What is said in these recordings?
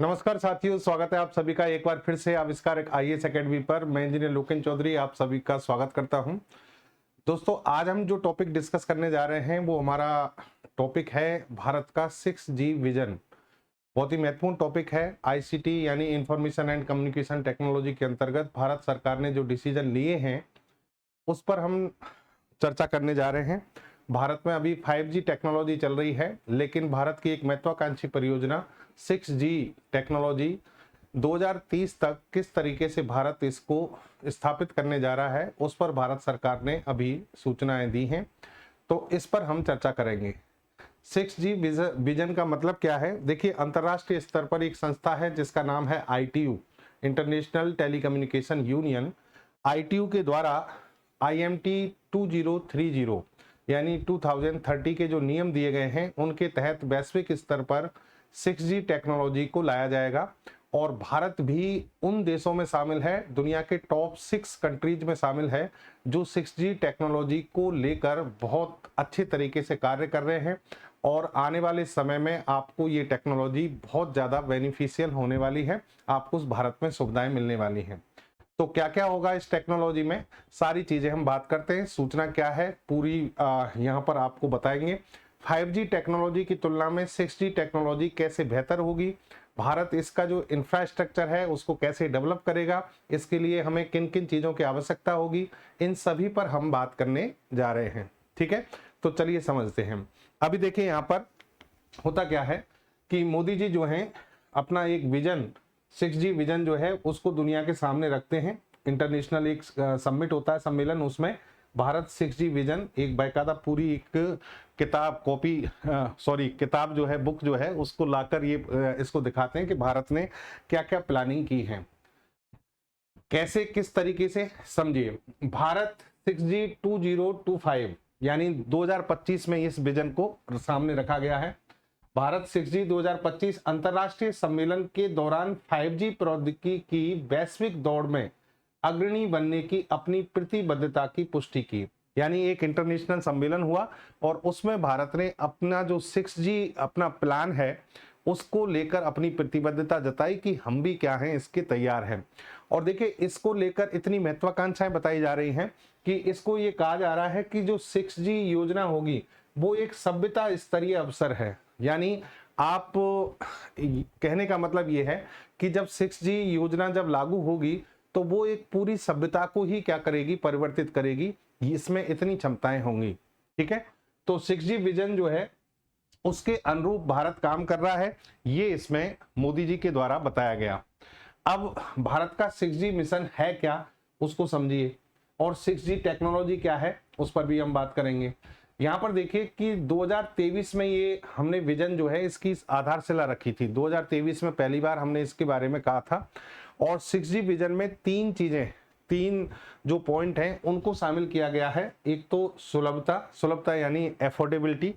नमस्कार साथियों, स्वागत है आप सभी का एक बार फिर से आविष्कार एक आईएएस एकेडमी पर। मैं इंजीनियर लोकेन चौधरी आप सभी का स्वागत करता हूं। दोस्तों, आज हम जो टॉपिक डिस्कस करने जा रहे हैं वो हमारा टॉपिक है भारत का 6G विजन। बहुत ही महत्वपूर्ण टॉपिक है। आईसीटी यानी इंफॉर्मेशन एंड कम्युनिकेशन टेक्नोलॉजी के अंतर्गत भारत सरकार ने जो डिसीजन लिए हैं उस पर हम चर्चा करने जा रहे हैं। भारत में अभी 5G टेक्नोलॉजी चल रही है, लेकिन भारत की एक महत्वाकांक्षी परियोजना 6G टेक्नोलॉजी 2030 तक किस तरीके से भारत इसको स्थापित करने जा रहा है उस पर भारत सरकार ने अभी सूचनाएं दी हैं, तो इस पर हम चर्चा करेंगे। 6G विजन का मतलब क्या है? देखिए, अंतर्राष्ट्रीय स्तर पर एक संस्था है जिसका नाम है ITU, international telecommunication union. ITU के द्वारा IMT 2030 यानी 2030 के जो नियम दिए गए हैं उनके तहत वैश्विक स्तर पर 6G टेक्नोलॉजी को लाया जाएगा और भारत भी उन देशों में शामिल है, दुनिया के टॉप 6 कंट्रीज में शामिल है जो 6G टेक्नोलॉजी को लेकर बहुत अच्छे तरीके से कार्य कर रहे हैं और आने वाले समय में आपको ये टेक्नोलॉजी बहुत ज़्यादा बेनिफिशियल होने वाली है, आपको उस भारत में सुविधाएं मिलने वाली हैं। तो क्या क्या होगा इस टेक्नोलॉजी में, सारी चीजें हम बात करते हैं। सूचना क्या है पूरी यहाँ पर आपको बताएंगे। 5G टेक्नोलॉजी की तुलना में 6G टेक्नोलॉजी कैसे बेहतर होगी, भारत इसका जो इंफ्रास्ट्रक्चर है उसको कैसे डेवलप करेगा, इसके लिए हमें किन किन चीज़ों की आवश्यकता होगी, इन सभी पर हम बात करने जा रहे हैं। ठीक है, तो चलिए समझते हैं। अभी देखिए यहाँ पर होता क्या है कि मोदी जी जो हैं अपना एक विजन 6G विजन जो है उसको दुनिया के सामने रखते हैं। इंटरनेशनल एक समिट होता है, सम्मेलन, उसमें भारत 6G विजन एक बाकायदा पूरी एक किताब जो है, बुक जो है, उसको लाकर ये इसको दिखाते हैं कि भारत ने क्या क्या प्लानिंग की है, कैसे किस तरीके से। समझिए, भारत 6G 2025 यानी 2025 में इस विजन को सामने रखा गया है। भारत 6G 2025 अंतर्राष्ट्रीय सम्मेलन के दौरान 5G प्रौद्योगिकी की वैश्विक दौड़ में अग्रणी बनने की अपनी प्रतिबद्धता की पुष्टि की। यानी एक इंटरनेशनल सम्मेलन हुआ और उसमें भारत ने अपना जो 6G अपना प्लान है उसको लेकर अपनी प्रतिबद्धता जताई कि हम भी क्या हैं, इसके तैयार हैं। और देखिए, इसको लेकर इतनी महत्वाकांक्षाएं बताई जा रही हैं कि इसको ये कहा जा रहा है कि जो 6G योजना होगी वो एक सभ्यता स्तरीय अवसर है। यानी आप कहने का मतलब ये है कि जब 6G योजना जब लागू होगी तो वो एक पूरी सभ्यता को ही क्या करेगी, परिवर्तित करेगी, इसमें इतनी क्षमताएं होंगी। ठीक है, तो 6G विजन जो है उसके अनुरूप भारत काम कर रहा है, ये इसमें मोदी जी के द्वारा बताया गया। अब भारत का 6G मिशन है क्या उसको समझिए, और 6G टेक्नोलॉजी क्या है उस पर भी हम बात करेंगे। यहाँ पर देखिए कि 2023 में ये हमने विजन जो है इसकी आधारशिला रखी थी। 2023 में पहली बार हमने इसके बारे में कहा था और 6G विजन में तीन जो पॉइंट हैं उनको शामिल किया गया है। एक तो सुलभता यानी एफोर्डेबिलिटी,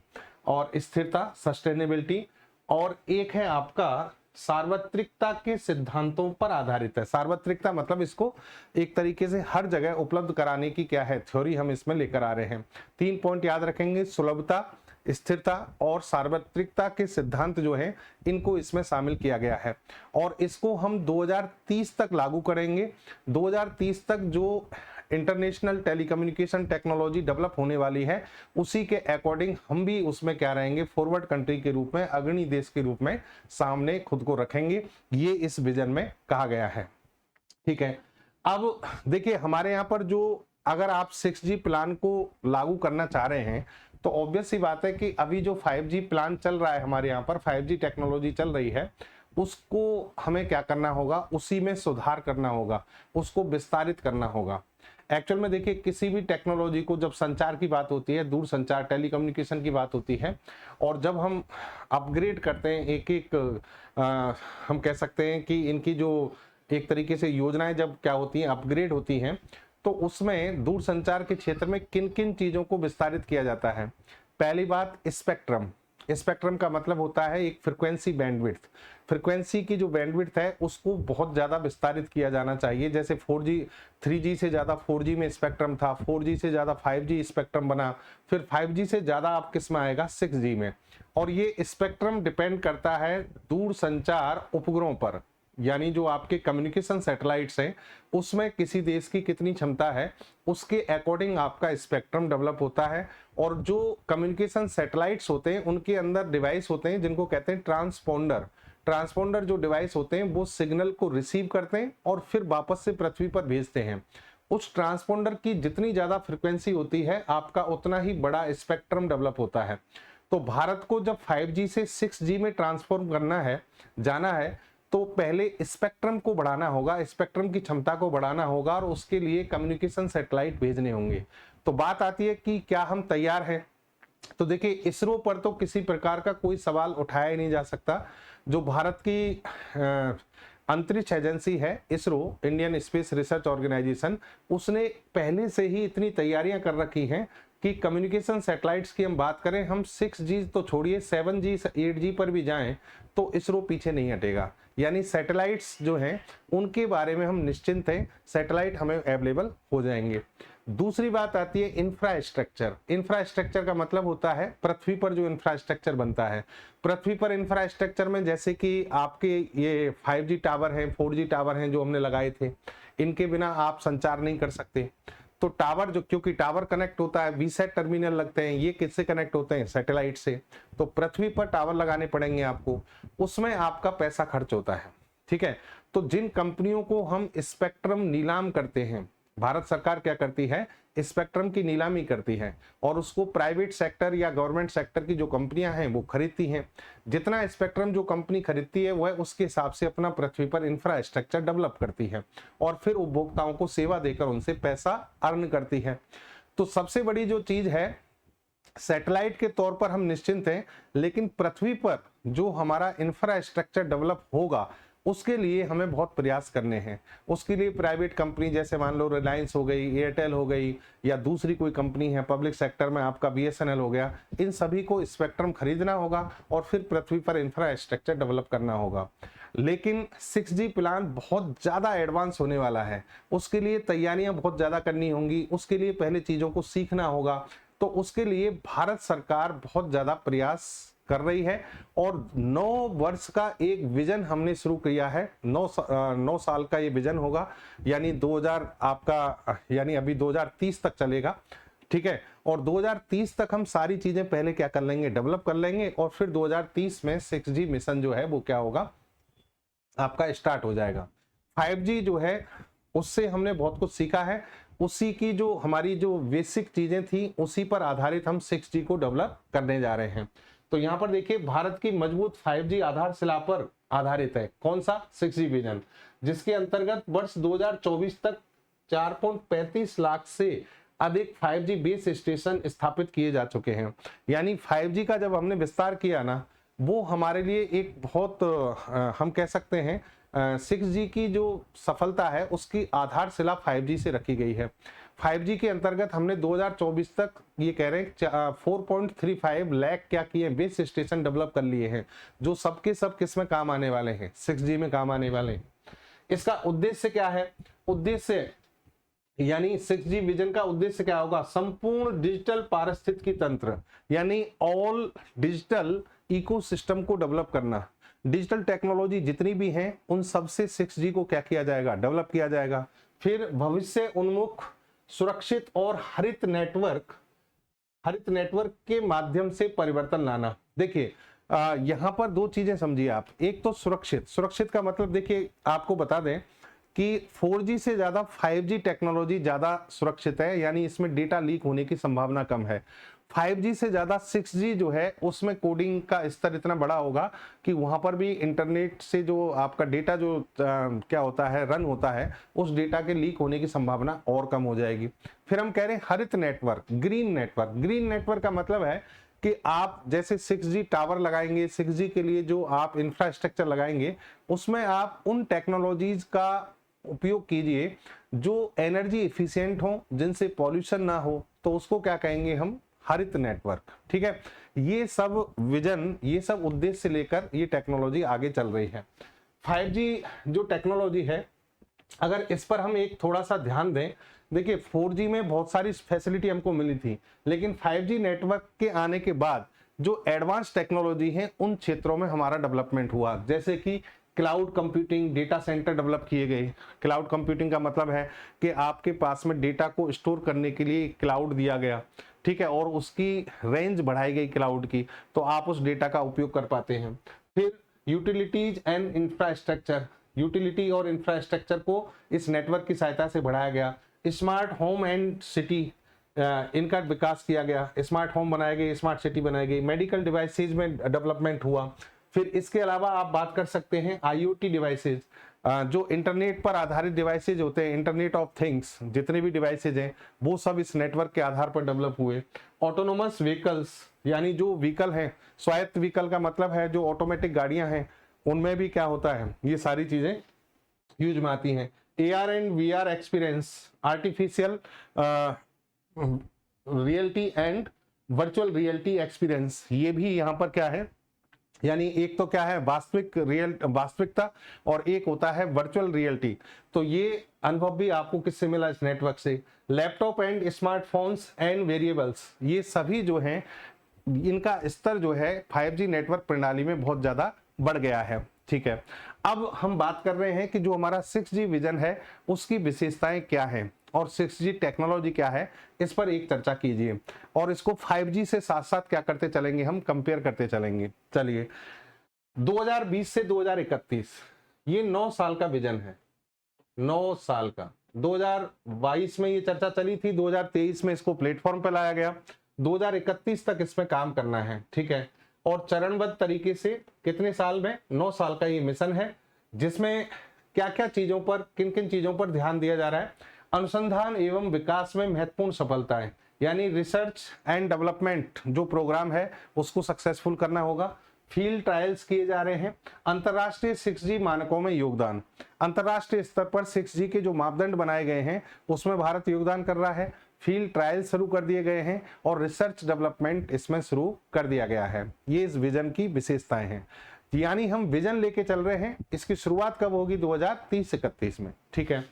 और स्थिरता सस्टेनेबिलिटी, और एक है आपका सार्वत्रिकता के सिद्धांतों पर आधारित है। सार्वत्रिकता मतलब इसको एक तरीके से हर जगह उपलब्ध कराने की क्या है, थ्योरी हम इसमें लेकर आ रहे हैं। 3 पॉइंट याद रखेंगे, सुलभता, स्थिरता और सार्वत्रिकता के सिद्धांत जो है इनको इसमें शामिल किया गया है और इसको हम 2030 तक लागू करेंगे। 2030 तक जो इंटरनेशनल टेलीकम्युनिकेशन टेक्नोलॉजी डेवलप होने वाली है उसी के अकॉर्डिंग हम भी उसमें क्या रहेंगे, फॉरवर्ड कंट्री के रूप में, अग्रणी देश के रूप में सामने खुद को रखेंगे, ये इस विजन में कहा गया है। ठीक है, अब देखिए हमारे यहाँ पर जो अगर आप 6G प्लान को लागू करना चाह रहे हैं तो ऑब्वियस सी बात है कि अभी जो 5G प्लान चल रहा है, हमारे यहाँ पर 5G टेक्नोलॉजी चल रही है, उसको हमें क्या करना होगा, उसी में सुधार करना होगा, उसको विस्तारित करना होगा। एक्चुअल में देखिए, किसी भी टेक्नोलॉजी को जब संचार की बात होती है, दूर संचार टेलीकम्युनिकेशन की बात होती है, और जब हम अपग्रेड करते हैं एक एक हम कह सकते हैं कि इनकी जो एक तरीके से योजनाएं जब क्या होती हैं, अपग्रेड होती हैं, तो उसमें दूर संचार के क्षेत्र में किन किन चीज़ों को विस्तारित किया जाता है। पहली बात, स्पेक्ट्रम। स्पेक्ट्रम का मतलब होता है एक फ्रीक्वेंसी बैंडविड्थ। फ्रीक्वेंसी की जो बैंडविड्थ है उसको बहुत ज़्यादा विस्तारित किया जाना चाहिए। जैसे 4G 3G से ज़्यादा 4G में स्पेक्ट्रम था, 4G से ज़्यादा 5G स्पेक्ट्रम बना, फिर 5G से ज़्यादा आप किस में आएगा 6G में। और ये स्पेक्ट्रम डिपेंड करता है दूर संचार उपग्रहों पर, यानी जो आपके कम्युनिकेशन सैटेलाइट्स हैं उसमें किसी देश की कितनी क्षमता है उसके अकॉर्डिंग आपका स्पेक्ट्रम डेवलप होता है। और जो कम्युनिकेशन सैटेलाइट्स होते हैं उनके अंदर डिवाइस होते हैं जिनको कहते हैं ट्रांसपोंडर। ट्रांसपोंडर जो डिवाइस होते हैं वो सिग्नल को रिसीव करते हैं और फिर वापस से पृथ्वी पर भेजते हैं। उस ट्रांसपोंडर की जितनी ज्यादा फ्रिक्वेंसी होती है आपका उतना ही बड़ा स्पेक्ट्रम डेवलप होता है। तो भारत को जब 5G से 6G में ट्रांसफॉर्म करना है, जाना है, तो पहले स्पेक्ट्रम को बढ़ाना होगा, स्पेक्ट्रम की क्षमता को बढ़ाना होगा और उसके लिए कम्युनिकेशन सैटेलाइट भेजने होंगे। तो बात आती है कि क्या हम तैयार हैं? तो देखिए, इसरो पर तो किसी प्रकार का कोई सवाल उठाया ही नहीं जा सकता। जो भारत की अंतरिक्ष एजेंसी है ISRO, Indian Space Research Organisation, उसने पहले से ही इतनी तैयारियां कर रखी हैं कि कम्युनिकेशन सैटेलाइट्स की हम बात करें, हम 6G तो छोड़िए 7G 8G पर भी जाएं तो इसरो पीछे नहीं हटेगा। यानी सैटेलाइट्स जो हैं उनके बारे में हम निश्चिंत हैं, सैटेलाइट हमें अवेलेबल हो जाएंगे। दूसरी बात आती है इंफ्रास्ट्रक्चर। इंफ्रास्ट्रक्चर का मतलब होता है पृथ्वी पर जो इंफ्रास्ट्रक्चर बनता है। पृथ्वी पर इंफ्रास्ट्रक्चर में जैसे कि आपके ये 5G टावर हैं, 4G टावर हैं जो हमने लगाए थे, इनके बिना आप संचार नहीं कर सकते। तो टावर जो, क्योंकि टावर कनेक्ट होता है, वीसैट टर्मिनल लगते हैं, ये किससे कनेक्ट होते हैं? सैटेलाइट से। तो पृथ्वी पर टावर लगाने पड़ेंगे आपको, उसमें आपका पैसा खर्च होता है। ठीक है, तो जिन कंपनियों को हम स्पेक्ट्रम नीलाम करते हैं, भारत सरकार क्या करती है? स्पेक्ट्रम की नीलामी करती है और उसको प्राइवेट सेक्टर या गवर्नमेंट सेक्टर की जो कंपनियां हैं वो खरीदती हैं। जितना स्पेक्ट्रम जो कंपनी खरीदती है वह उसके हिसाब से अपना पृथ्वी पर इंफ्रास्ट्रक्चर डेवलप करती है और फिर उपभोक्ताओं को सेवा देकर उनसे पैसा अर्न करती है। तो सबसे बड़ी जो चीज है, सैटेलाइट के तौर पर हम निश्चिंत हैं, लेकिन पृथ्वी पर जो हमारा इंफ्रास्ट्रक्चर डेवलप होगा उसके लिए हमें बहुत प्रयास करने हैं। उसके लिए प्राइवेट कंपनी जैसे मान लो रिलायंस हो गई, एयरटेल हो गई, या दूसरी कोई कंपनी है पब्लिक सेक्टर में आपका BSNL हो गया, इन सभी को स्पेक्ट्रम खरीदना होगा और फिर पृथ्वी पर इंफ्रास्ट्रक्चर डेवलप करना होगा। लेकिन 6G प्लान बहुत ज़्यादा एडवांस होने वाला है, उसके लिए तैयारियां बहुत ज़्यादा करनी होंगी, उसके लिए पहले चीज़ों को सीखना होगा। तो उसके लिए भारत सरकार बहुत ज़्यादा प्रयास कर रही है और 9 वर्ष का एक विजन हमने शुरू किया है। 9 साल का ये विजन होगा, यानी 2000 आपका, यानी अभी 2030 तक चलेगा। ठीक है, और 2030 तक हम सारी चीजें पहले क्या कर लेंगे? डेवलप कर लेंगे और फिर 2030 में 6G मिशन जो है वो क्या होगा? आपका स्टार्ट हो जाएगा। 5G जो है उससे हमने बहुत कुछ सीखा है, उसी की जो हमारी जो बेसिक चीजें थी उसी पर आधारित हम 6G को डेवलप करने जा रहे हैं। तो यहाँ पर देखिए, भारत की मजबूत 5G आधारशिला पर आधारित है। कौन सा? 6G विजन, जिसके अंतर्गत वर्ष 2024 तक 4.35 लाख से अधिक 5G बेस स्टेशन स्थापित किए जा चुके हैं। यानी 5G का जब हमने विस्तार किया ना, वो हमारे लिए एक बहुत हम कह सकते हैं 6G की जो सफलता है उसकी आधारशिला 5G से रखी गई है। 5G के अंतर्गत हमने 2024 तक ये कह रहे हैं 4.35 लाख क्या किए, बेस स्टेशन डेवलप कर लिए हैं, जो सबके सब किस में काम आने वाले हैं? 6G में काम आने वाले हैं। इसका उद्देश्य क्या है? उद्देश्य यानी 6G विजन का उद्देश्य क्या होगा? संपूर्ण डिजिटल पारिस्थितिकी तंत्र, यानी ऑल डिजिटल इकोसिस्टम को डेवलप करना। डिजिटल टेक्नोलॉजी जितनी भी हैं उन सबसे 6G को क्या किया जाएगा? डेवलप किया जाएगा। फिर भविष्य उन्मुख, सुरक्षित और हरित नेटवर्क के माध्यम से परिवर्तन लाना। देखिए यहां पर दो चीजें समझिए आप। एक तो सुरक्षित का मतलब देखिए, आपको बता दें कि 4G से ज्यादा 5G टेक्नोलॉजी ज्यादा सुरक्षित है, यानी इसमें डेटा लीक होने की संभावना कम है। 5G से ज्यादा 6G जो है उसमें कोडिंग का स्तर इतना बड़ा होगा कि वहां पर भी इंटरनेट से जो आपका डेटा जो क्या होता है, रन होता है, उस डेटा के लीक होने की संभावना और कम हो जाएगी। फिर हम कह रहे हैं हरित नेटवर्क, ग्रीन नेटवर्क का मतलब है कि आप जैसे 6G टावर लगाएंगे, 6G के लिए जो आप इंफ्रास्ट्रक्चर लगाएंगे, उसमें आप उन टेक्नोलॉजीज का उपयोग कीजिए जो एनर्जी एफिशिएंट हो, जिनसे पॉल्यूशन ना हो, तो उसको क्या कहेंगे हम? हरित नेटवर्क। ठीक है, ये सब विजन, ये सब उद्देश्य लेकर ये टेक्नोलॉजी आगे चल रही है। 5G जो टेक्नोलॉजी है, अगर इस पर हम एक थोड़ा सा ध्यान दें, देखिए 4G में बहुत सारी फैसिलिटी हमको मिली थी, लेकिन 5G नेटवर्क के आने के बाद जो एडवांस टेक्नोलॉजी है उन क्षेत्रों में हमारा डेवलपमेंट हुआ, जैसे कि cloud computing, data centre develop किए गए। क्लाउड कंप्यूटिंग का मतलब है कि आपके पास में डेटा को स्टोर करने के लिए क्लाउड दिया गया, ठीक है, और उसकी रेंज बढ़ाई गई क्लाउड की, तो आप उस डेटा का उपयोग कर पाते हैं। फिर यूटिलिटीज एंड इंफ्रास्ट्रक्चर, यूटिलिटी और इंफ्रास्ट्रक्चर को इस नेटवर्क की सहायता से बढ़ाया गया। स्मार्ट होम एंड सिटी, इनका विकास किया गया, स्मार्ट होम बनाए गए, स्मार्ट सिटी बनाई गई। मेडिकल डिवाइसेज में डेवलपमेंट हुआ। फिर इसके अलावा आप बात कर सकते हैं IoT डिवाइसेज, जो इंटरनेट पर आधारित डिवाइसेज होते हैं, इंटरनेट ऑफ थिंग्स, जितने भी डिवाइसेज हैं वो सब इस नेटवर्क के आधार पर डेवलप हुए। ऑटोनोमस व्हीकल्स, यानी जो व्हीकल हैं, स्वायत्त व्हीकल का मतलब है जो ऑटोमेटिक गाड़ियां हैं, उनमें भी क्या होता है, ये सारी चीजें यूज में आती हैं। AR and VR experience, artificial reality and virtual reality experience, ये भी यहाँ पर क्या है, यानी एक तो क्या है वास्तविकता और एक होता है वर्चुअल रियलिटी। तो ये अनुभव भी आपको किससे मिला, इस नेटवर्क से। Laptop and smartphones and variables, ये सभी जो हैं इनका स्तर जो है 5G नेटवर्क प्रणाली में बहुत ज्यादा बढ़ गया है, ठीक है। अब हम बात कर रहे हैं कि जो हमारा 6G विजन है उसकी विशेषताएं क्या हैं और 6G टेक्नोलॉजी क्या है, इस पर एक चर्चा कीजिए, और इसको 5G से साथ साथ क्या करते चलेंगे, हम कंपेयर करते चलेंगे। चलिए, 2020 से 2031, ये 9 साल का विजन है, 9 साल का। 2022 में ये चर्चा चली थी, 2023 में इसको प्लेटफॉर्म पे लाया गया, 2031 तक इसमें काम करना है, ठीक है। और चरणबद्ध तरीके से कितने साल में, 9 साल का ये मिशन है, जिसमें क्या क्या चीजों पर, किन किन चीजों पर ध्यान दिया जा रहा है। अनुसंधान एवं विकास में महत्वपूर्ण सफलताएं, यानी रिसर्च एंड डेवलपमेंट जो प्रोग्राम है उसको सक्सेसफुल करना होगा। फील्ड ट्रायल्स किए जा रहे हैं। अंतर्राष्ट्रीय 6G मानकों में योगदान, अंतर्राष्ट्रीय स्तर पर 6G के जो मापदंड बनाए गए हैं उसमें भारत योगदान कर रहा है। फील्ड ट्रायल शुरू कर दिए गए हैं और रिसर्च डेवलपमेंट इसमें शुरू कर दिया गया है। ये इस विजन की विशेषताएं हैं, यानी हम विजन लेके चल रहे हैं। इसकी शुरुआत कब होगी, 2030-31 में, ठीक है।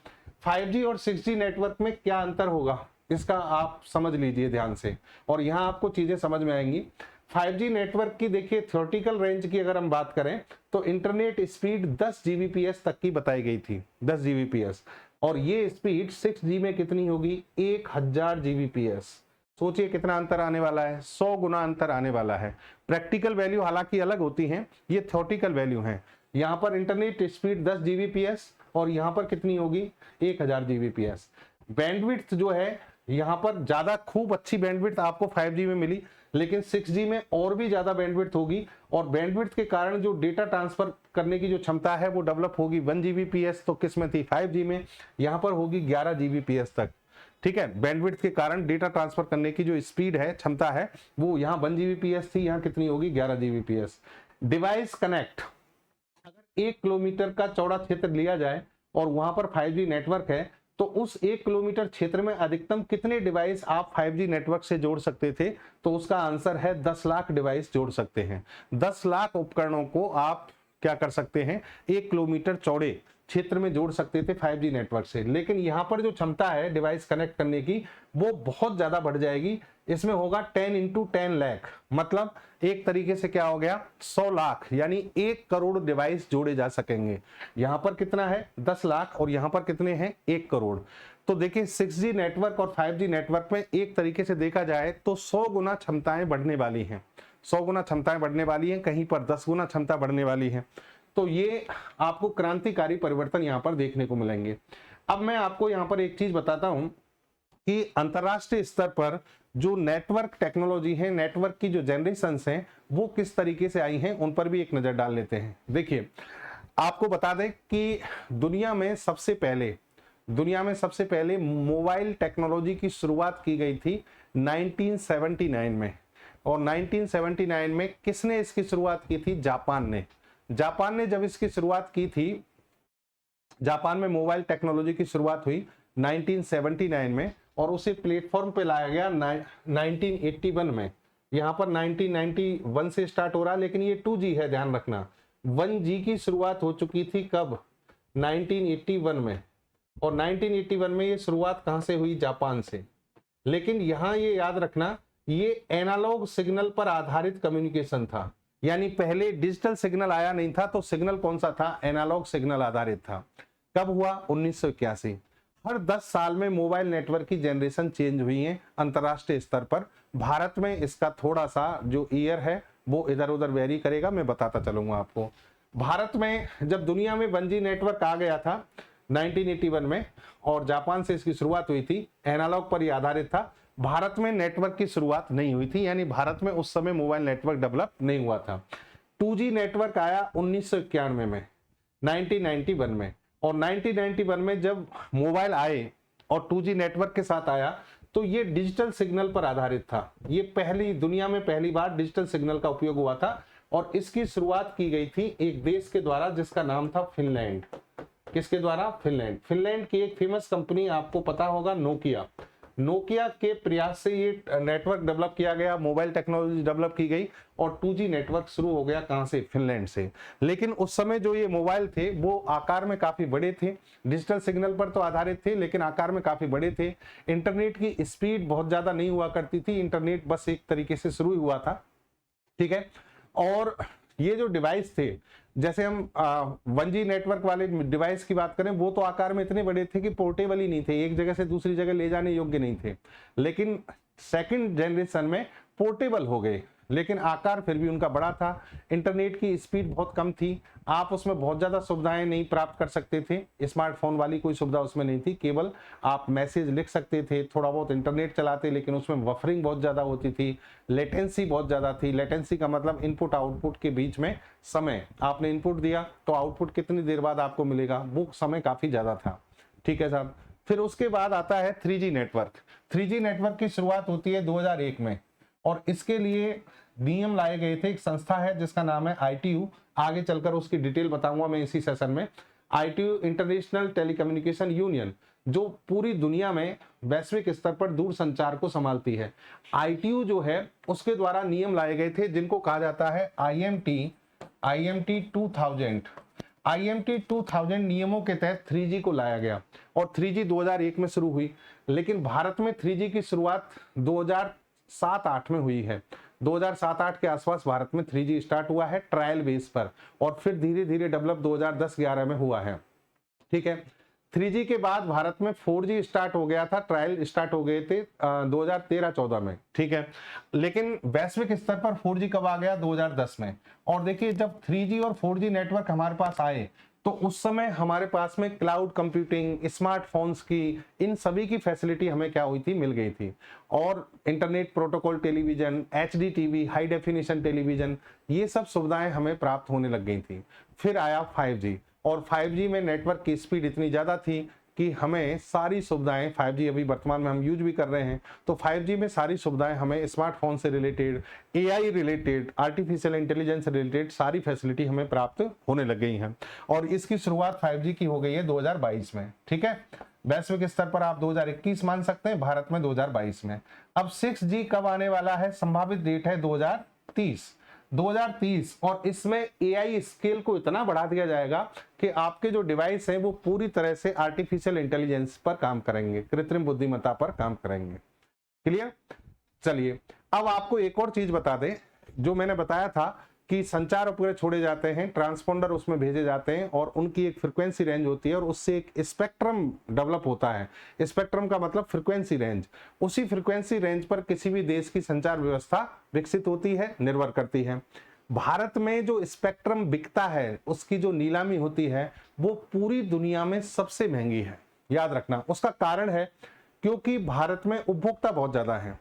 5G और 6G नेटवर्क में क्या अंतर होगा, इसका आप समझ लीजिए ध्यान से, और यहाँ आपको चीजें समझ में आएंगी। 5G नेटवर्क की देखिए थ्योरेटिकल रेंज की अगर हम बात करें तो इंटरनेट स्पीड 10 Gbps तक की बताई गई थी, 10 Gbps, और ये स्पीड 6G में कितनी होगी, 1000 Gbps। सोचिए कितना अंतर आने वाला है, 100 गुना अंतर आने वाला है। प्रैक्टिकल वैल्यू हालांकि अलग होती हैं, ये थ्योरेटिकल वैल्यू हैं। यहाँ पर इंटरनेट स्पीड 10 Gbps और यहाँ पर कितनी होगी, 1000 Gbps। बैंडविड्थ जो है यहाँ पर ज्यादा खूब अच्छी बैंडविड्थ आपको 5G में मिली, लेकिन 6G में और भी ज्यादा बैंडविड्थ होगी, और बैंडविड्थ के कारण जो डेटा ट्रांसफर करने की जो क्षमता है वो डेवलप होगी 1 Gbps, तो किस में थी, 5G में, यहाँ पर होगी 11 Gbps तक, ठीक है। बैंडविड्थ के कारण डेटा ट्रांसफर करने की जो स्पीड है, क्षमता है, वो यहाँ 1 Gbps थी, यहाँ कितनी होगी, 11 Gbps। डिवाइस कनेक्ट, अगर 1 किलोमीटर का चौड़ा क्षेत्र लिया जाए और वहां पर 5G नेटवर्क है, तो उस 1 किलोमीटर क्षेत्र में अधिकतम कितने डिवाइस आप 5G नेटवर्क से जोड़ सकते थे, तो उसका आंसर है 10 लाख डिवाइस जोड़ सकते हैं। 10 लाख उपकरणों को आप क्या कर सकते हैं, 1 किलोमीटर चौड़े क्षेत्र में जोड़ सकते थे 5G नेटवर्क से। लेकिन यहाँ पर जो क्षमता है डिवाइस कनेक्ट करने की वो बहुत ज्यादा बढ़ जाएगी, इसमें होगा 10 × 10 लाख, मतलब एक तरीके से क्या हो गया, 100 लाख, यानी 1 करोड़ डिवाइस जोड़े जा सकेंगे। यहाँ पर कितना है, 10 लाख, और यहाँ पर कितने हैं, 1 करोड़। तो देखिए 6G नेटवर्क और 5G नेटवर्क में एक तरीके से देखा जाए तो 100 गुना क्षमताएं बढ़ने वाली हैं, 100 गुना क्षमताएं बढ़ने वाली हैं, कहीं पर 10 गुना क्षमता बढ़ने वाली है। तो ये आपको क्रांतिकारी परिवर्तन यहाँ पर देखने को मिलेंगे। अब मैं आपको यहाँ पर एक चीज बताता हूं कि अंतरराष्ट्रीय स्तर पर जो नेटवर्क टेक्नोलॉजी है, नेटवर्क की जो जनरेशंस हैं, वो किस तरीके से आई हैं, उन पर भी एक नजर डाल लेते हैं। देखिए आपको बता दें कि दुनिया में सबसे पहले मोबाइल टेक्नोलॉजी की शुरुआत की गई थी 1979 में, और 1979 में किसने इसकी शुरुआत की थी, जापान ने जब इसकी शुरुआत की थी, जापान में मोबाइल टेक्नोलॉजी की शुरुआत हुई 1979 में, और उसे प्लेटफॉर्म पे लाया गया 1981 में। यहाँ पर 1991 से स्टार्ट हो रहा है, लेकिन ये 2G है, ध्यान रखना। 1G की शुरुआत हो चुकी थी कब? 1981 में। और 1981 में ये शुरुआत कहां से हुई? जापान से। लेकिन यहां ये याद रखना, ये एनालॉग सिग्नल पर आधारित कम्युनिकेशन था, यानी पहले डिजिटल सिग्नल आया नहीं था, तो सिग्नल कौन सा था? एनालॉग सिग्नल आधारित था। कब हुआ? 1981। हर 10 साल में मोबाइल नेटवर्क की जनरेशन चेंज हुई है अंतरराष्ट्रीय स्तर पर। भारत में इसका थोड़ा सा जो ईयर है वो इधर उधर वेरी करेगा, मैं बताता चलूंगा आपको। भारत में जब दुनिया में 1G नेटवर्क आ गया था 1981 में, और जापान से इसकी शुरुआत हुई थी, एनालॉग पर यह आधारित था, भारत में नेटवर्क की शुरुआत नहीं हुई थी, यानी भारत में उस समय मोबाइल नेटवर्क डेवलप नहीं हुआ था। 2G नेटवर्क आया 1991 में, 1991 में। और 1991 में जब मोबाइल आए और 2G नेटवर्क के साथ आया, तो ये डिजिटल सिग्नल पर आधारित था। ये पहली दुनिया में पहली बार डिजिटल सिग्नल का उपयोग हुआ था, और इसकी शुरुआत की गई थी एक देश के द्वारा जिसका नाम था फिनलैंड। किसके द्वारा? फिनलैंड। फिनलैंड की एक फेमस कंपनी आपको पता होगा, नोकिया। नोकिया के प्रयास से ये नेटवर्क डेवलप किया गया, मोबाइल टेक्नोलॉजी डेवलप की गई, और 2G नेटवर्क शुरू हो गया कहां से? फिनलैंड से। लेकिन उस समय जो ये मोबाइल थे वो आकार में काफी बड़े थे, डिजिटल सिग्नल पर तो आधारित थे लेकिन आकार में काफी बड़े थे। इंटरनेट की स्पीड बहुत ज्यादा नहीं हुआ करती थी, इंटरनेट बस एक तरीके से शुरू हुआ था, ठीक है। और ये जो डिवाइस थे, जैसे हम 1G नेटवर्क वाले डिवाइस की बात करें, वो तो आकार में इतने बड़े थे कि पोर्टेबल ही नहीं थे, एक जगह से दूसरी जगह ले जाने योग्य नहीं थे। लेकिन सेकंड जनरेशन में पोर्टेबल हो गए, लेकिन आकार फिर भी उनका बड़ा था। इंटरनेट की स्पीड बहुत कम थी, आप उसमें बहुत ज्यादा सुविधाएं नहीं प्राप्त कर सकते थे, स्मार्टफोन वाली कोई सुविधा उसमें नहीं थी, केवल आप मैसेज लिख सकते थे, थोड़ा बहुत इंटरनेट चलाते, लेकिन उसमें बफरिंग बहुत ज्यादा होती थी, लेटेंसी बहुत ज्यादा थी। लेटेंसी का मतलब इनपुट आउटपुट के बीच में समय, आपने इनपुट दिया तो आउटपुट कितनी देर बाद आपको मिलेगा, वो समय काफी ज्यादा था, ठीक है साहब। फिर उसके बाद आता है 3G नेटवर्क। 3G नेटवर्क की शुरुआत होती है 2001 में, और इसके लिए नियम लाए गए थे। एक संस्था है जिसका नाम है ITU, आगे चलकर उसकी डिटेल बताऊंगा मैं इसी सेशन में। ITU इंटरनेशनल टेलीकम्युनिकेशन यूनियन, जो पूरी दुनिया में वैश्विक स्तर पर दूर संचार को संभालती है। ITU जो है उसके द्वारा नियम लाए गए थे जिनको कहा जाता है IMT 2000। IMT 2000 नियमों के तहत 3G को लाया गया, और 3G 2001 में शुरू हुई। लेकिन भारत में 3G की शुरुआत 2007-8 में हुई है। 2007-8 के आसपास भारत में 3G स्टार्ट हुआ है ट्रायल बेस पर, और फिर धीरे धीरे डेवलप 2010-11 में हुआ है, ठीक है। 3G के बाद भारत में 4G स्टार्ट हो गया था, ट्रायल स्टार्ट हो गए थे 2013-14 में, ठीक है। लेकिन वैश्विक स्तर पर 4G कब आ गया? 2010 में। और देखिए, जब 3G और 4G नेटवर्क हमारे पास आए तो उस समय हमारे पास में क्लाउड कंप्यूटिंग, स्मार्टफोन्स की, इन सभी की फैसिलिटी हमें क्या हुई थी? मिल गई थी। और internet protocol television, HD TV, high definition television, ये सब सुविधाएं हमें प्राप्त होने लग गई थी। फिर आया 5G, और 5G में नेटवर्क की स्पीड इतनी ज्यादा थी कि हमें सारी सुविधाएं, 5G अभी वर्तमान में हम यूज भी कर रहे हैं, तो 5G में सारी सुविधाएं हमें स्मार्टफोन से related, AI related, artificial intelligence related सारी फैसिलिटी हमें प्राप्त होने लग गई हैं। और इसकी शुरुआत 5G की हो गई है 2022 में, ठीक है। वैश्विक स्तर पर आप 2021 मान सकते हैं, भारत में 2022 में। अब 6G कब आने वाला है? संभावित डेट है 2030, और इसमें AI स्केल को इतना बढ़ा दिया जाएगा कि आपके जो डिवाइस हैं वो पूरी तरह से आर्टिफिशियल इंटेलिजेंस पर काम करेंगे, कृत्रिम बुद्धिमत्ता पर काम करेंगे। क्लियर? चलिए, अब आपको एक और चीज बता दें, जो मैंने बताया था कि संचार उपग्रह छोड़े जाते हैं, ट्रांसपोंडर उसमें भेजे जाते हैं, और उनकी एक फ्रीक्वेंसी रेंज होती है, और उससे एक स्पेक्ट्रम डेवलप होता है। स्पेक्ट्रम का मतलब फ्रीक्वेंसी रेंज। उसी फ्रीक्वेंसी रेंज पर किसी भी देश की संचार व्यवस्था विकसित होती है, निर्भर करती है। भारत में जो स्पेक्ट्रम बिकता है, उसकी जो नीलामी होती है, वो पूरी दुनिया में सबसे महंगी है, याद रखना। उसका कारण है क्योंकि भारत में उपभोक्ता बहुत ज्यादा है,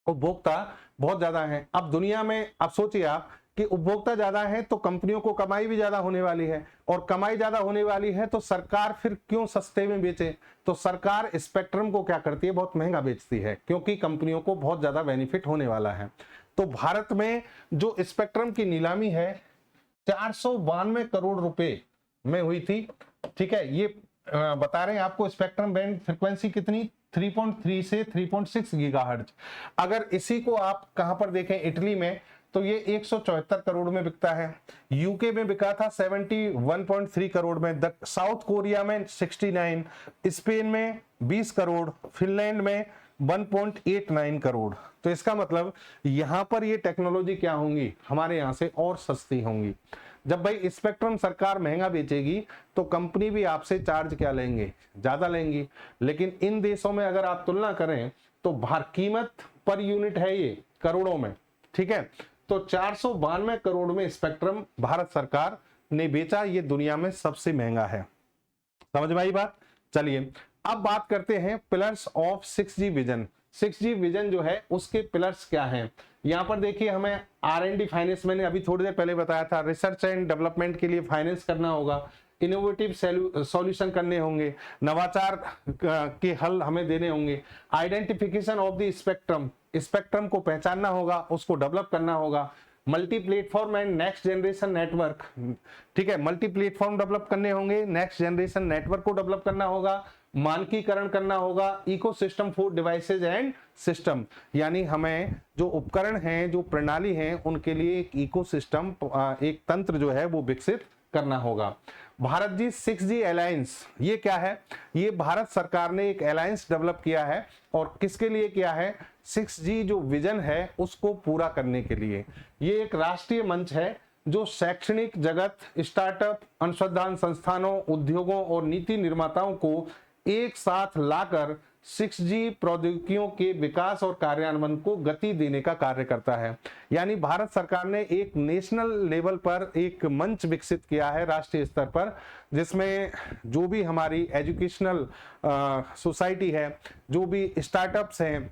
उपभोक्ता बहुत ज्यादा है। अब दुनिया में, अब सोचिए आप कि उपभोक्ता ज्यादा है तो कंपनियों को कमाई भी ज्यादा होने वाली है, और कमाई ज्यादा होने वाली है तो सरकार फिर क्यों सस्ते में बेचे? तो सरकार स्पेक्ट्रम को क्या करती है? बहुत महंगा बेचती है, क्योंकि कंपनियों को बहुत ज्यादा बेनिफिट होने वाला है। तो भारत में जो स्पेक्ट्रम की नीलामी है 492 करोड़ रुपए में हुई थी, ठीक है। ये बता रहे हैं आपको स्पेक्ट्रम बैंड फ्रीक्वेंसी कितनी? 3.3 से 3.6 गीगाहर्ट्ज। अगर इसी को आप कहां पर देखें, इटली में, तो ये 174 करोड़ में बिकता है। यूके में बिका था 71.3 करोड़ में, साउथ कोरिया में 69, स्पेन में 20 करोड़, फिनलैंड में 1.89 करोड़। तो इसका मतलब यहां पर ये टेक्नोलॉजी क्या होंगी, हमारे यहां से और सस्ती होंगी। जब भाई स्पेक्ट्रम सरकार महंगा बेचेगी तो कंपनी भी आपसे चार्ज क्या लेंगे, ज्यादा लेंगी। लेकिन इन देशों में अगर आप तुलना करें तो कीमत पर यूनिट है ये करोड़ों में, ठीक है। तो 492 करोड़ में स्पेक्ट्रम भारत सरकार ने बेचा, ये दुनिया में सबसे महंगा है। समझ में आई बात। चलिए अब बात करते हैं pillars of 6G vision. 6G vision जो है उसके पिलर्स क्या हैं। यहां पर देखिए, हमें R&D फाइनेंस, मैंने अभी थोड़ी देर पहले बताया था, रिसर्च एंड डेवलपमेंट के लिए फाइनेंस करना होगा, इनोवेटिव सॉल्यूशन करने होंगे, नवाचार के हल हमें देने होंगे, identification of the spectrum, spectrum को पहचानना होगा, उसको डेवलप करना होगा, multi platform and next generation network, ठीक है, मल्टी प्लेटफॉर्म डेवलप करने होंगे, नेक्स्ट जनरेशन नेटवर्क को डेवलप करना होगा, मानकीकरण करना होगा, ecosystem for devices and system, यानी हमें जो उपकरण हैं, जो प्रणाली हैं, उनके लिए एक इकोसिस्टम, एक तंत्र जो है वो विकसित करना होगा। भारत जी 6G अलायंस, ये क्या है, ये भारत सरकार ने एक अलायंस डेवलप किया है, और किसके लिए किया है, 6G जो विजन है उसको पूरा करने के लिए। ये एक राष्ट्रीय मंच है जो शैक्षणिक जगत, स्टार्टअप, अनुसंधान संस्थानों, उद्योगों और नीति निर्माताओं को एक साथ लाकर 6G प्रौद्योगिकियों के विकास और कार्यान्वयन को गति देने का कार्य करता है। यानी भारत सरकार ने एक नेशनल लेवल पर एक मंच विकसित किया है, राष्ट्रीय स्तर पर, जिसमें जो भी हमारी एजुकेशनल सोसाइटी है, जो भी स्टार्टअप्स हैं,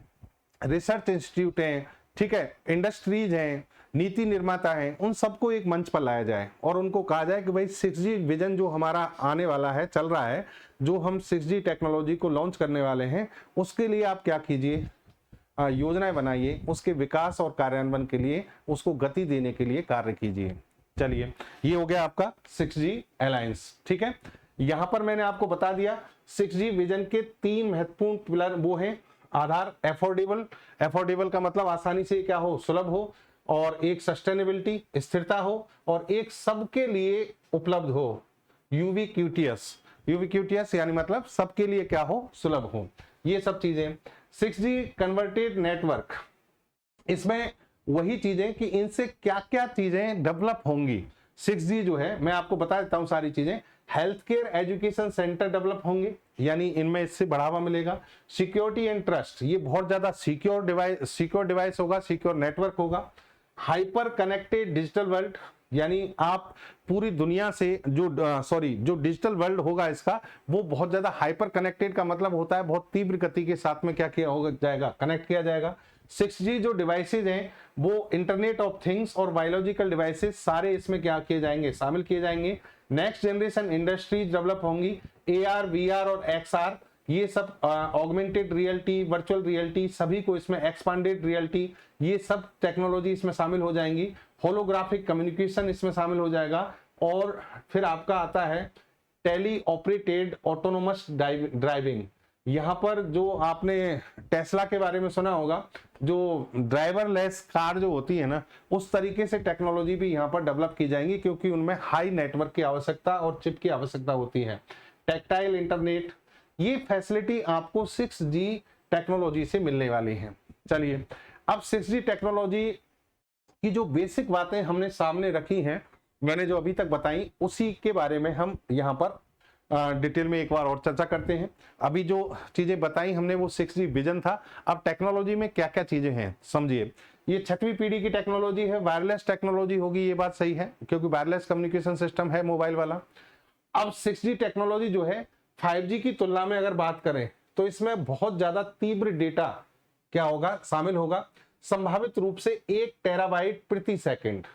रिसर्च इंस्टीट्यूट हैं, ठीक है, इंडस्ट्रीज हैं, नीति निर्माता हैं, उन सबको एक मंच पर लाया जाए और उनको कहा जाए कि भाई 6G विजन जो हमारा आने वाला है, चल रहा है, जो हम 6G टेक्नोलॉजी को लॉन्च करने वाले हैं, उसके लिए आप क्या कीजिए, योजनाएं बनाइए, उसके विकास और कार्यान्वयन के लिए, उसको गति देने के लिए कार्य कीजिए। चलिए, ये हो गया आपका 6G अलायंस, ठीक है। यहां पर मैंने आपको बता दिया 6G विजन के 3 महत्वपूर्ण पिलर वो हैं। आधार, एफोर्डेबल, एफोर्डेबल का मतलब आसानी से क्या हो, सुलभ हो, और एक सस्टेनेबिलिटी, स्थिरता हो, और एक सबके लिए उपलब्ध हो, यूबिक्यूटियस, यूबिक्यूटियस यानी मतलब सबके लिए क्या हो, सुलभ हो, ये सब चीजें। 6G कन्वर्टेड नेटवर्क, इसमें वही चीजें कि इनसे क्या क्या चीजें डेवलप होंगी। 6G जो है, मैं आपको बता देता हूं सारी चीजें। Health care education centre develop होंगे, यानी इनमें इससे बढ़ावा मिलेगा। सिक्योरिटी एंड ट्रस्ट, ये बहुत ज्यादा सिक्योर डिवाइस होगा, सिक्योर नेटवर्क होगा। हाइपर कनेक्टेड डिजिटल वर्ल्ड, यानी आप पूरी दुनिया से जो डिजिटल वर्ल्ड होगा इसका, वो बहुत ज्यादा हाइपर कनेक्टेड का मतलब होता है बहुत तीव्र गति के साथ में क्या किया होगा जाएगा, कनेक्ट किया जाएगा। 6G जो डिवाइसेज हैं वो इंटरनेट ऑफ थिंग्स और बायोलॉजिकल डिवाइसेज सारे इसमें क्या किए जाएंगे, शामिल किए जाएंगे। नेक्स्ट जनरेशन इंडस्ट्रीज डेवलप होंगी, AR, VR और XR, ये सब ऑगमेंटेड रियलिटी, वर्चुअल रियलिटी, सभी को इसमें एक्सपांडेड रियलिटी, ये सब टेक्नोलॉजी इसमें शामिल हो जाएंगी। होलोग्राफिक कम्युनिकेशन इसमें शामिल हो जाएगा। और फिर आपका आता है टेली ऑपरेटेड ऑटोनोमस ड्राइविंग। यहाँ पर जो आपने टेस्ला के बारे में सुना होगा, जो ड्राइवरलेस कार जो होती है ना, उस तरीके से टेक्नोलॉजी भी यहाँ पर डेवलप की जाएंगी, क्योंकि उनमें हाई नेटवर्क की आवश्यकता और चिप की आवश्यकता होती है। टेक्टाइल इंटरनेट, ये फैसिलिटी आपको 6G टेक्नोलॉजी से मिलने वाली है। चलिए, अब 6G टेक्नोलॉजी की जो बेसिक बातें हमने सामने रखी हैं, मैंने जो अभी तक बताई, उसी के बारे में हम यहाँ पर डिटेल में एक बार और चर्चा करते हैं। अभी जो चीजें बताई हमने वो 6G विजन था। अब टेक्नोलॉजी में क्या क्या चीजें हैं समझिए। ये 6वीं पीढ़ी की टेक्नोलॉजी है, वायरलेस टेक्नोलॉजी होगी, ये बात सही है, क्योंकि वायरलेस कम्युनिकेशन सिस्टम है मोबाइल वाला। अब 6G टेक्नोलॉजी जो है 5G की तुलना में अगर बात करें तो इसमें बहुत ज्यादा तीव्र डेटा क्या होगा, शामिल होगा। संभावित रूप से 1 टेराबाइट प्रति सेकंड,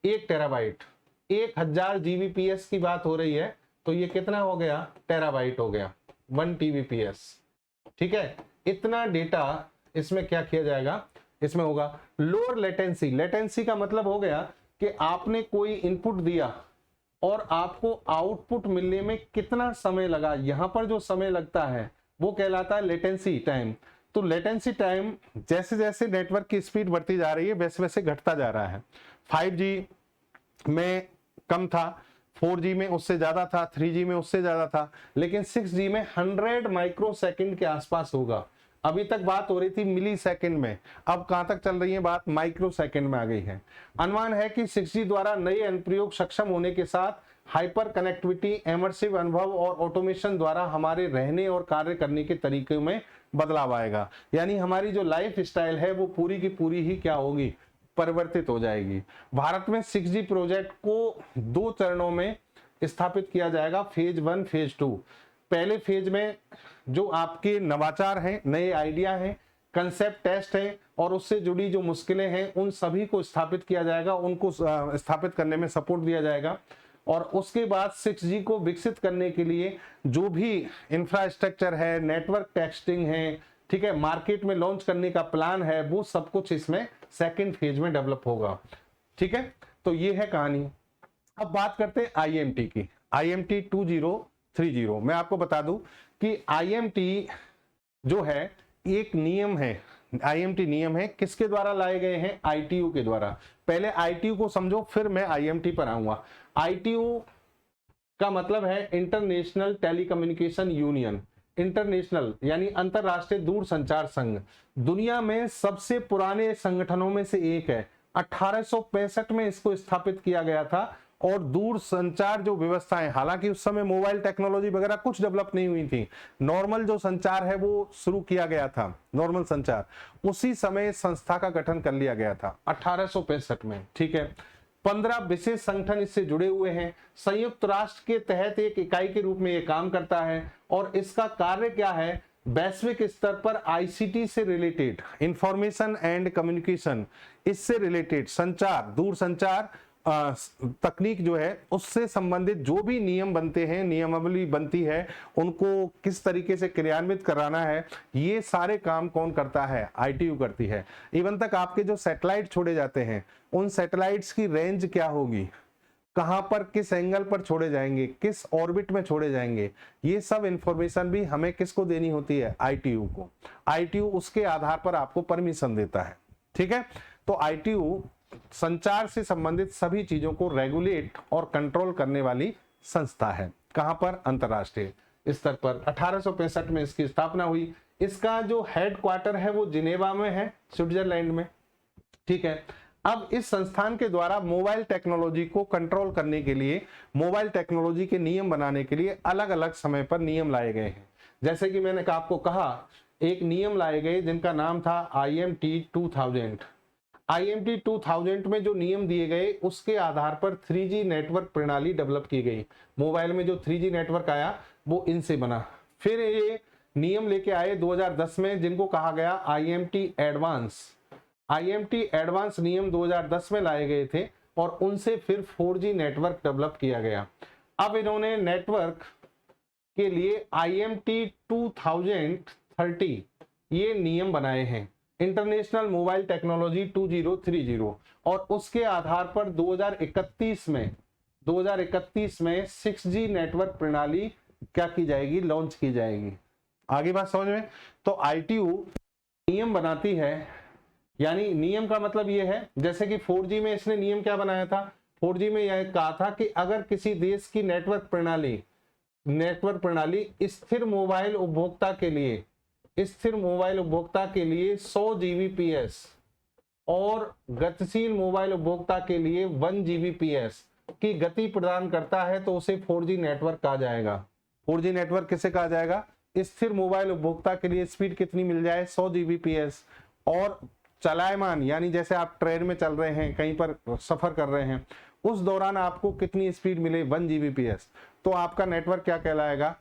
1 टेराबाइट, 1000 Gbps की बात हो रही है, तो ये कितना हो गया, टेराबाइट हो गया, 1 Tbps, ठीक है। इतना डेटा इसमें क्या किया जाएगा, इसमें होगा। लोअर लेटेंसी, लेटेंसी का मतलब हो गया कि आपने कोई इनपुट दिया और आपको आउटपुट मिलने में कितना समय लगा। यहां पर जो समय लगता है वो कहलाता है लेटेंसी टाइम। तो लेटेंसी टाइम जैसे जैसे नेटवर्क की स्पीड बढ़ती जा रही है वैसे वैसे घटता जा रहा है। 5G में कम था, 4G में उससे ज्यादा था, 3G में उससे ज्यादा था, लेकिन 6G में 100 माइक्रोसेकंड के आसपास होगा। अभी तक बात हो रही थी मिली सेकंड में, अब कहां तक चल रही है बात, माइक्रो सेकंड में आ गई है। अनुमान है कि 6G द्वारा नए अनुप्रयोग सक्षम होने के साथ हाइपर कनेक्टिविटी, इमर्सिव अनुभव और ऑटोमेशन द्वारा हमारे रहने और कार्य करने के तरीके में बदलाव आएगा। यानी हमारी जो लाइफ स्टाइल है वो पूरी की पूरी ही क्या होगी, परिवर्तित हो जाएगी। भारत में 6G प्रोजेक्ट को 2 चरणों में स्थापित किया जाएगा, फेज 1 फेज 2। पहले फेज में जो आपके नवाचार हैं, नए आइडिया हैं, कंसेप्ट टेस्ट है और उससे जुड़ी जो मुश्किलें हैं उन सभी को स्थापित किया जाएगा, उनको स्थापित करने में सपोर्ट दिया जाएगा। और उसके बाद 6G को विकसित करने के लिए जो भी इंफ्रास्ट्रक्चर है, नेटवर्क टेस्टिंग है, ठीक है, मार्केट में लॉन्च करने का प्लान है, वो सब कुछ इसमें सेकंड फेज में डेवलप होगा। ठीक है, तो ये है कहानी। अब बात करते हैं IMT की, IMT 2030। मैं आपको बता दूं कि IMT जो है एक नियम है, IMT नियम है, किसके द्वारा लाए गए हैं, ITU के द्वारा। पहले ITU को समझो फिर मैं IMT पर आऊंगा। ITU का मतलब है इंटरनेशनल टेलीकम्युनिकेशन यूनियन। इंटरनेशनल यानी अंतरराष्ट्रीय दूरसंचार संघ, दुनिया में सबसे पुराने संगठनों में से एक है। 1865 में इसको स्थापित किया गया था। और दूर संचार जो व्यवस्थाएं, हालांकि उस समय मोबाइल टेक्नोलॉजी वगैरह कुछ डेवलप नहीं हुई थी, नॉर्मल जो संचार है वो शुरू किया गया था, नॉर्मल संचार, उसी समय संस्था का गठन कर लिया गया था 1865 में। ठीक है, 15 विशेष संगठन इससे जुड़े हुए हैं। संयुक्त राष्ट्र के तहत एक इकाई के रूप में ये काम करता है और इसका कार्य क्या है, वैश्विक स्तर पर ICT से रिलेटेड, इंफॉर्मेशन एंड कम्युनिकेशन, इससे रिलेटेड संचार, दूर संचार तकनीक जो है उससे संबंधित जो भी नियम बनते हैं, नियमावली बनती है, उनको किस तरीके से क्रियान्वित कराना है, ये सारे काम कौन करता है, ITU करती है। इवन तक आपके जो सैटेलाइट छोड़े जाते हैं उन सैटेलाइट्स की रेंज क्या होगी, कहां पर किस एंगल पर छोड़े जाएंगे, किस ऑर्बिट में छोड़े जाएंगे, ये सब इंफॉर्मेशन भी हमें किसको देनी होती है, ITU को। ITU उसके आधार पर आपको परमिशन देता है। ठीक है, तो ITU संचार से संबंधित सभी चीजों को रेगुलेट और कंट्रोल करने वाली संस्था है। कहां पर, अंतरराष्ट्रीय स्तर पर। 1865 में इसकी स्थापना हुई। इसका जो हेडक्वार्टर है वो जिनेवा में है, स्विट्जरलैंड में। ठीक है, अब इस संस्थान के द्वारा मोबाइल टेक्नोलॉजी को कंट्रोल करने के लिए, मोबाइल टेक्नोलॉजी के नियम बनाने के लिए अलग अलग समय पर नियम लाए गए हैं। जैसे कि मैंने आपको कहा, एक नियम लाए गए जिनका नाम था IMT 2000। IMT 2000 में जो नियम दिए गए उसके आधार पर 3G नेटवर्क प्रणाली डेवलप की गई। मोबाइल में जो 3G नेटवर्क आया वो इनसे बना। फिर ये नियम लेके आए 2010 में जिनको कहा गया IMT एडवांस। IMT एडवांस नियम 2010 में लाए गए थे और उनसे फिर 4G नेटवर्क डेवलप किया गया। अब इन्होंने नेटवर्क के लिए IMT 2030 ये नियम बनाए हैं, इंटरनेशनल मोबाइल टेक्नोलॉजी 2030। और उसके आधार पर 2031 में 6G नेटवर्क प्रणाली क्या की जाएगी, लॉन्च की जाएगी। आगे बात समझ में। तो ITU नियम बनाती है, यानी नियम का मतलब ये है, जैसे कि 4G में इसने नियम क्या बनाया था, 4G में यह कहा था कि अगर किसी देश की नेटवर्क प्रणाली स्थिर मोबाइल उपभोक्ता के लिए 100 Gbps और गतिशील मोबाइल उपभोक्ता के लिए 1 Gbps की गति प्रदान करता है तो उसे 4G नेटवर्क कहा जाएगा। 4G नेटवर्क किसे कहा जाएगा, स्थिर मोबाइल उपभोक्ता के लिए स्पीड कितनी मिल जाए, 100 Gbps। और चलायमान, यानी जैसे आप ट्रेन में चल रहे हैं, कहीं पर सफर कर रहे हैं, उस दौरान आपको कितनी स्पीड मिले, 1 Gbps, तो आपका नेटवर्क क्या कहलाएगा,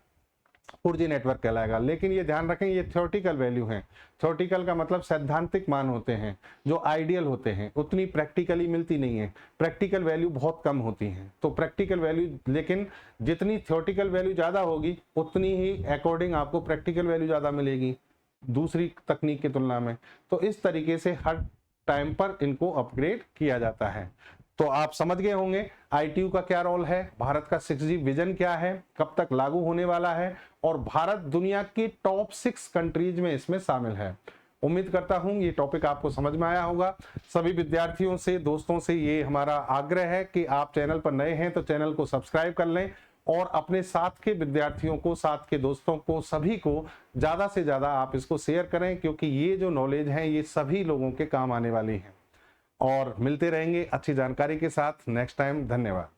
4G नेटवर्क कहलाएगा। लेकिन ये ध्यान रखें, ये थ्योरेटिकल वैल्यू है। थ्योरेटिकल का मतलब सैद्धांतिक मान होते हैं जो आइडियल होते हैं, उतनी प्रैक्टिकली मिलती नहीं है, प्रैक्टिकल वैल्यू बहुत कम होती है। तो प्रैक्टिकल वैल्यू, लेकिन जितनी थ्योरेटिकल वैल्यू ज्यादा होगी उतनी ही अकॉर्डिंग आपको प्रैक्टिकल वैल्यू ज्यादा मिलेगी दूसरी तकनीक की तुलना में। तो इस तरीके से हर टाइम पर इनको अपग्रेड किया जाता है। तो आप समझ गए होंगे ITU का क्या रोल है, भारत का 6G विजन क्या है, कब तक लागू होने वाला है, और भारत दुनिया की टॉप 6 कंट्रीज में इसमें शामिल है। उम्मीद करता हूं ये टॉपिक आपको समझ में आया होगा। सभी विद्यार्थियों से, दोस्तों से ये हमारा आग्रह है कि आप चैनल पर नए हैं तो चैनल को सब्सक्राइब कर लें और अपने साथ के विद्यार्थियों को, साथ के दोस्तों को, सभी को ज्यादा से ज्यादा आप इसको शेयर करें, क्योंकि ये जो नॉलेज है ये सभी लोगों के काम आने वाली है। और मिलते रहेंगे अच्छी जानकारी के साथ नेक्स्ट टाइम। धन्यवाद।